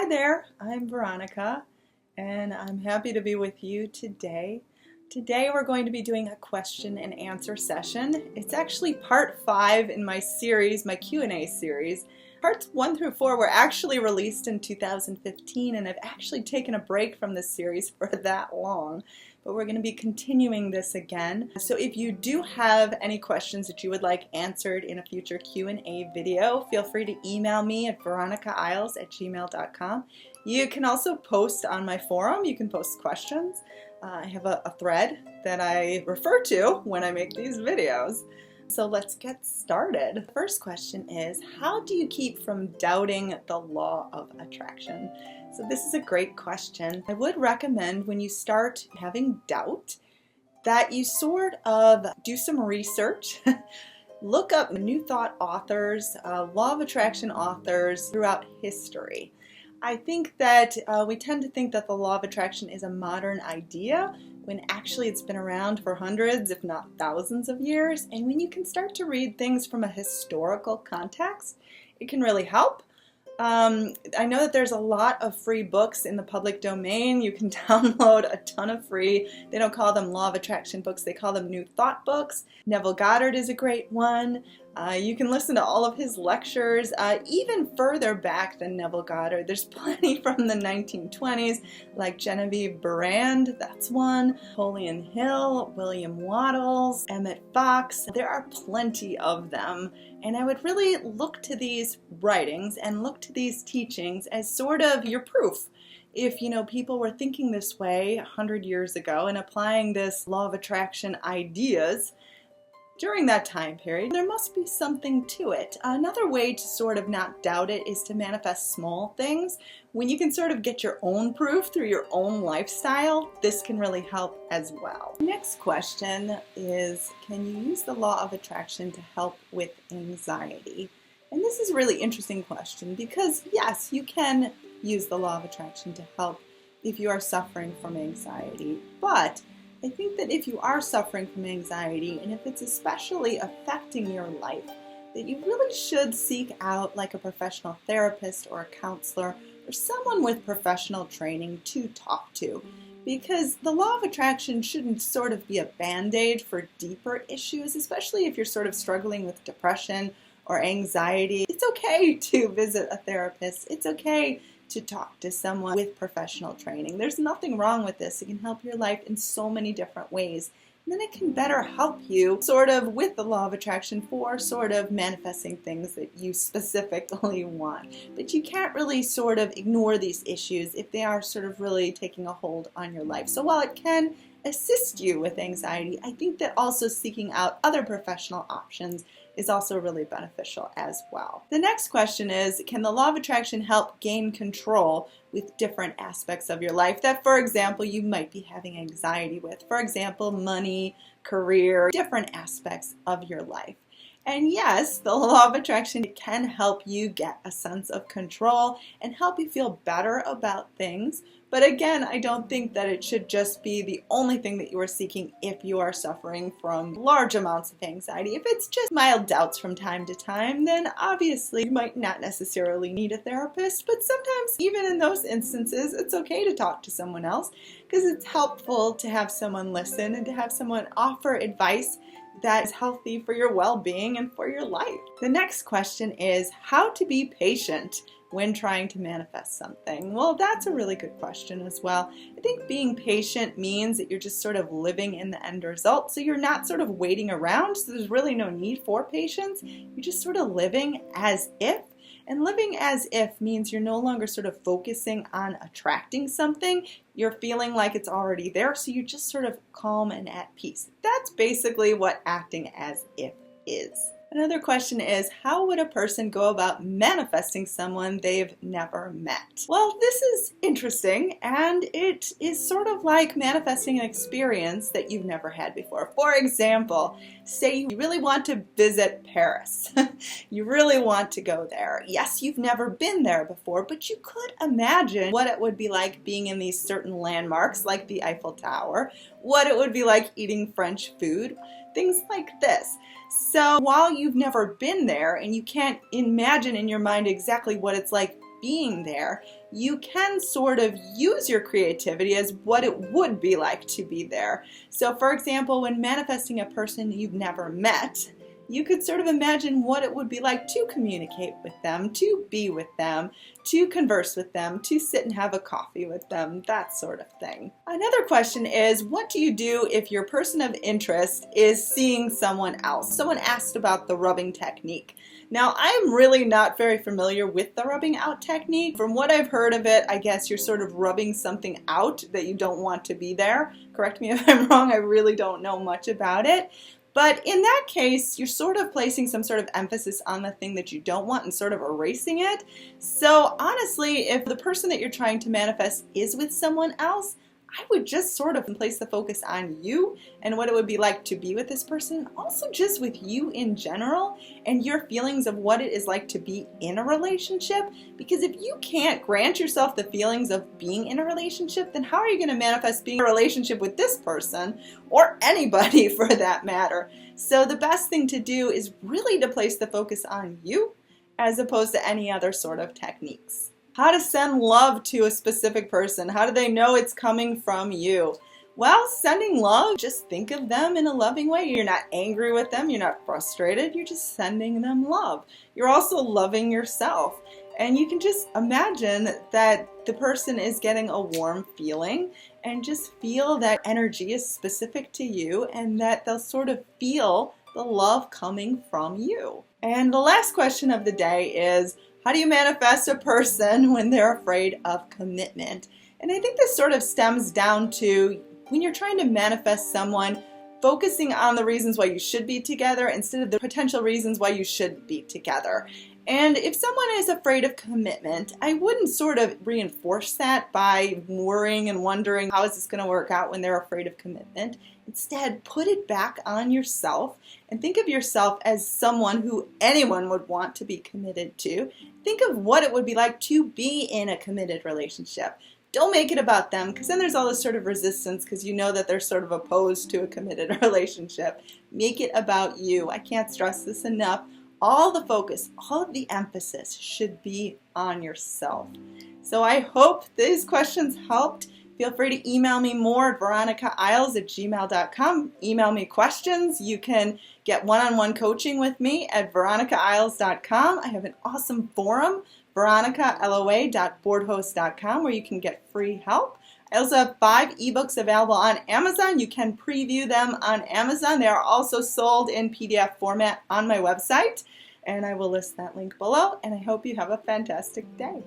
there, I'm Veronica, and I'm happy to be with you today. Today we're going to be doing a question and answer session. It's actually part 5 in my series, my Q&A series. Parts 1 through 4 were actually released in 2015, and I've actually taken a break from this series for that long. But we're going to be continuing this again. So if you do have any questions that you would like answered in a future Q&A video, feel free to email me at veronicaisles@gmail.com. You can also post on my forum. You can post questions. I have a thread that I refer to when I make these videos. So let's get started. The first question is, how do you keep from doubting the law of attraction? So this is a great question. I would recommend when you start having doubt that you sort of do some research, look up New Thought authors, law of attraction authors throughout history. I think that we tend to think that the law of attraction is a modern idea when actually it's been around for hundreds, if not thousands of years. And when you can start to read things from a historical context, it can really help. I know that there's a lot of free books in the public domain. You can download a ton of free, they don't call them law of attraction books, they call them New Thought books. Neville Goddard is a great one. You can listen to all of his lectures, even further back than Neville Goddard. There's plenty from the 1920s, like Genevieve Brand, that's one, Napoleon Hill, William Waddles, Emmett Fox. There are plenty of them. And I would really look to these writings and look to these teachings as sort of your proof. If, people were thinking this way 100 years ago and applying this law of attraction ideas during that time period, there must be something to it. Another way to sort of not doubt it is to manifest small things. When you can sort of get your own proof through your own lifestyle, this can really help as well. Next question is, can you use the law of attraction to help with anxiety? And this is a really interesting question because yes, you can use the law of attraction to help if you are suffering from anxiety, but I think that if you are suffering from anxiety, and if it's especially affecting your life, that you really should seek out like a professional therapist or a counselor or someone with professional training to talk to. Because the law of attraction shouldn't sort of be a band-aid for deeper issues, especially if you're sort of struggling with depression or anxiety. It's okay to visit a therapist. It's okay to talk to someone with professional training. There's nothing wrong with this. It can help your life in so many different ways. And then it can better help you sort of with the law of attraction for sort of manifesting things that you specifically want. But you can't really sort of ignore these issues if they are sort of really taking a hold on your life. So while it can assist you with anxiety, I think that also seeking out other professional options is also really beneficial as well. The next question is, can the law of attraction help gain control with different aspects of your life that, for example, you might be having anxiety with? For example, money, career, different aspects of your life. And yes, the law of attraction can help you get a sense of control and help you feel better about things. But again, I don't think that it should just be the only thing that you are seeking if you are suffering from large amounts of anxiety. If it's just mild doubts from time to time, then obviously you might not necessarily need a therapist. But sometimes, even in those instances, it's okay to talk to someone else because it's helpful to have someone listen and to have someone offer advice that is healthy for your well-being and for your life. The next question is how to be patient when trying to manifest something. Well, that's a really good question as well. I think being patient means that you're just sort of living in the end result. So you're not sort of waiting around. So there's really no need for patience. You're just sort of living as if. And living as if means you're no longer sort of focusing on attracting something. You're feeling like it's already there, so you're just sort of calm and at peace. That's basically what acting as if is. Another question is, how would a person go about manifesting someone they've never met? Well, this is interesting, and it is sort of like manifesting an experience that you've never had before. For example, say you really want to visit Paris. You really want to go there. Yes, you've never been there before, but you could imagine what it would be like being in these certain landmarks, like the Eiffel Tower, what it would be like eating French food, things like this. So while you've never been there and you can't imagine in your mind exactly what it's like being there, you can sort of use your creativity as what it would be like to be there. So for example, when manifesting a person you've never met, you could sort of imagine what it would be like to communicate with them, to be with them, to converse with them, to sit and have a coffee with them, that sort of thing. Another question is, what do you do if your person of interest is seeing someone else? Someone asked about the rubbing technique. Now, I'm really not very familiar with the rubbing out technique. From what I've heard of it, I guess you're sort of rubbing something out that you don't want to be there. Correct me if I'm wrong, I really don't know much about it. But in that case, you're sort of placing some sort of emphasis on the thing that you don't want and sort of erasing it. So honestly, if the person that you're trying to manifest is with someone else, I would just sort of place the focus on you and what it would be like to be with this person, also just with you in general and your feelings of what it is like to be in a relationship. Because if you can't grant yourself the feelings of being in a relationship, then how are you going to manifest being in a relationship with this person or anybody for that matter? So the best thing to do is really to place the focus on you as opposed to any other sort of techniques. How to send love to a specific person. How do they know it's coming from you? Well, sending love, just think of them in a loving way. You're not angry with them. You're not frustrated. You're just sending them love. You're also loving yourself. And you can just imagine that the person is getting a warm feeling and just feel that energy is specific to you and that they'll sort of feel the love coming from you. And the last question of the day is, how do you manifest a person when they're afraid of commitment? And I think this sort of stems down to when you're trying to manifest someone, focusing on the reasons why you should be together instead of the potential reasons why you shouldn't be together. And if someone is afraid of commitment, I wouldn't sort of reinforce that by worrying and wondering how is this going to work out when they're afraid of commitment. Instead, put it back on yourself and think of yourself as someone who anyone would want to be committed to. Think of what it would be like to be in a committed relationship. Don't make it about them, because then there's all this sort of resistance because you know that they're sort of opposed to a committed relationship. Make it about you. I can't stress this enough. All the focus, all of the emphasis should be on yourself. So I hope these questions helped. Feel free to email me more at veronicailes@gmail.com. Email me questions. You can get one-on-one coaching with me at veronicailes.com. I have an awesome forum, veronicaloa.boardhost.com, where you can get free help. I also have 5 ebooks available on Amazon. You can preview them on Amazon. They are also sold in PDF format on my website, and I will list that link below, and I hope you have a fantastic day.